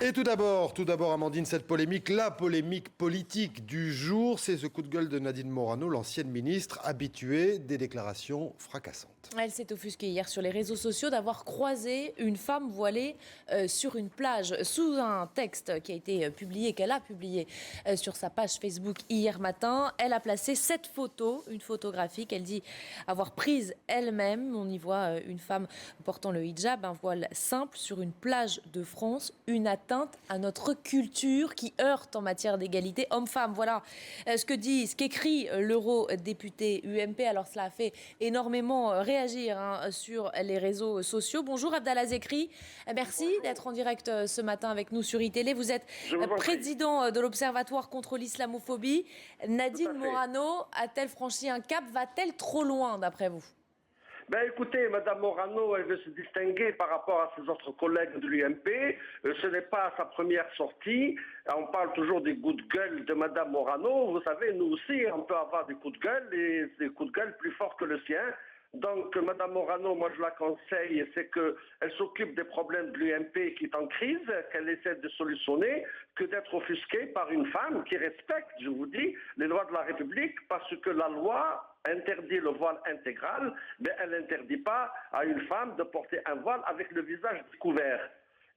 Et tout d'abord, Amandine, cette polémique, la polémique politique du jour, c'est ce coup de gueule de Nadine Morano, l'ancienne ministre, habituée des déclarations fracassantes. Elle s'est offusquée hier sur les réseaux sociaux d'avoir croisé une femme voilée sur une plage sous un texte qui a été publié, qu'elle a publié sur sa page Facebook hier matin. Elle a placé cette photo, une photographie qu'elle dit avoir prise elle-même. On y voit une femme portant le hijab, un voile simple sur une plage de France, une atteinte à notre culture qui heurte en matière d'égalité homme-femme. Voilà ce qu'écrit l'eurodéputé UMP. Alors cela a fait énormément réagir sur les réseaux sociaux. Bonjour Abdallah Zekri, merci d'être en direct ce matin avec nous sur iTélé. Vous êtes président de l'Observatoire contre l'islamophobie. Nadine Morano a-t-elle franchi un cap? Va-t-elle trop loin d'après vous? Écoutez, Mme Morano, elle veut se distinguer par rapport à ses autres collègues de l'UMP. Ce n'est pas sa première sortie. On parle toujours des coups de gueule de Mme Morano. Vous savez, nous aussi, on peut avoir des coups de gueule et des coups de gueule plus forts que le sien. Donc, Mme Morano, moi je la conseille, c'est qu'elle s'occupe des problèmes de l'UMP qui est en crise, qu'elle essaie de solutionner, que d'être offusquée par une femme qui respecte, je vous dis, les lois de la République, parce que la loi interdit le voile intégral, mais elle n'interdit pas à une femme de porter un voile avec le visage découvert.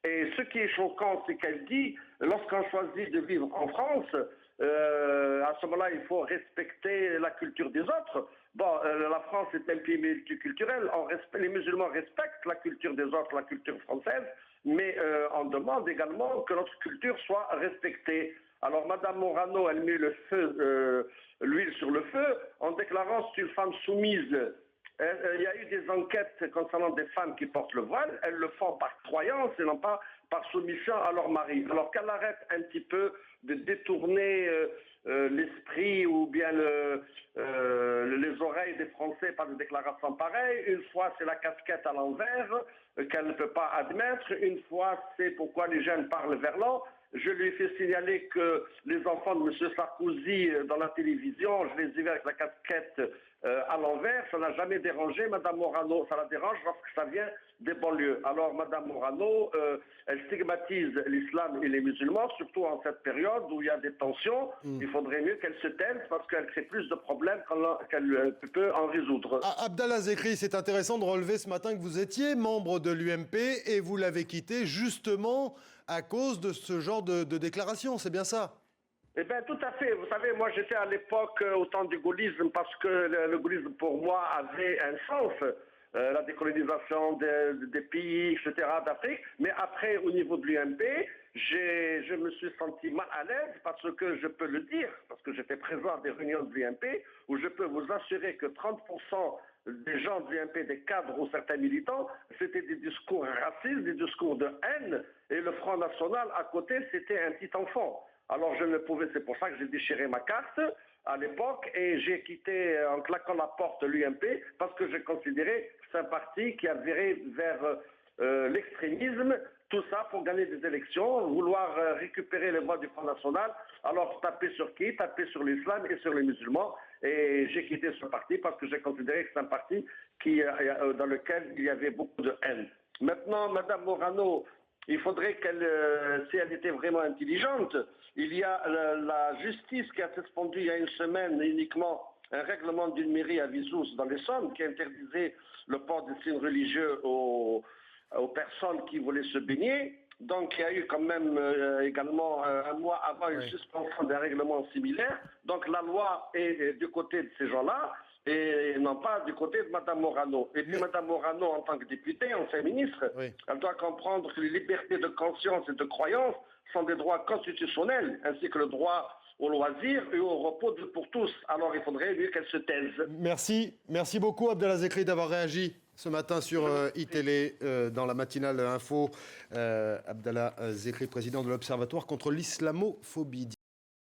Et ce qui est choquant, c'est qu'elle dit, lorsqu'on choisit de vivre en France, à ce moment-là, il faut respecter la culture des autres. Bon, la France est un pays multiculturel, les musulmans respectent la culture des autres, la culture française, mais on demande également que notre culture soit respectée. Alors, Mme Morano, elle met l'huile sur le feu en déclarant que c'est une femme soumise. Il y a eu des enquêtes concernant des femmes qui portent le voile. Elles le font par croyance et non pas par soumission à leur mari. Alors qu'elle arrête un petit peu de détourner l'esprit ou bien les oreilles des Français par des déclarations pareilles. Une fois, c'est la casquette à l'envers qu'elle ne peut pas admettre. Une fois, c'est pourquoi les jeunes parlent verlan. Je lui ai fait signaler que les enfants de M. Sarkozy dans la télévision, je les ai vus avec la casquette à l'envers, ça n'a jamais dérangé Mme Morano. Ça la dérange parce que ça vient des banlieues. Alors Mme Morano, elle stigmatise l'islam et les musulmans, surtout en cette période où il y a des tensions. Il faudrait mieux qu'elle se taise parce qu'elle crée plus de problèmes qu'elle peut en résoudre. Abdallah Zekri, c'est intéressant de relever ce matin que vous étiez membre de l'UMP et vous l'avez quitté justement à cause de ce genre de déclaration, c'est bien ça? Eh bien, tout à fait. Vous savez, moi, j'étais à l'époque au temps du gaullisme parce que le gaullisme, pour moi, avait un sens. La décolonisation des pays, etc., d'Afrique. Mais après, au niveau de l'UMP, je me suis senti mal à l'aise parce que je peux le dire, parce que j'étais présent à des réunions de l'UMP, où je peux vous assurer que 30% des gens de l'UMP, des cadres ou certains militants, c'était des discours racistes, des discours de haine, et le Front National, à côté, c'était un petit enfant. Alors je ne pouvais, c'est pour ça que j'ai déchiré ma carte à l'époque et j'ai quitté en claquant la porte l'UMP parce que j'ai considéré que c'est un parti qui a viré vers l'extrémisme, tout ça pour gagner des élections, vouloir récupérer les voix du Front National. Alors taper sur qui? Taper sur l'islam et sur les musulmans. Et j'ai quitté ce parti parce que j'ai considéré que c'est un parti dans lequel il y avait beaucoup de haine. Maintenant, Mme Morano, il faudrait qu'elle, si elle était vraiment intelligente, il y a la justice qui a suspendu il y a une semaine uniquement un règlement d'une mairie à Vizous dans l'Essonne qui interdisait le port de signes religieux aux personnes qui voulaient se baigner. Donc il y a eu quand même également un mois avant une suspension d'un règlement similaire. Donc la loi est du côté de ces gens-là et non pas du côté de Mme Morano. Et puis Mme Morano, en tant que députée, ancien ministre, elle doit comprendre que les libertés de conscience et de croyance sont des droits constitutionnels, ainsi que le droit au loisir et au repos pour tous. Alors il faudrait mieux qu'elle se taise. Merci beaucoup Abdallah Zekri d'avoir réagi ce matin sur iTélé dans la matinale info. Abdallah Zekri, président de l'Observatoire contre l'islamophobie.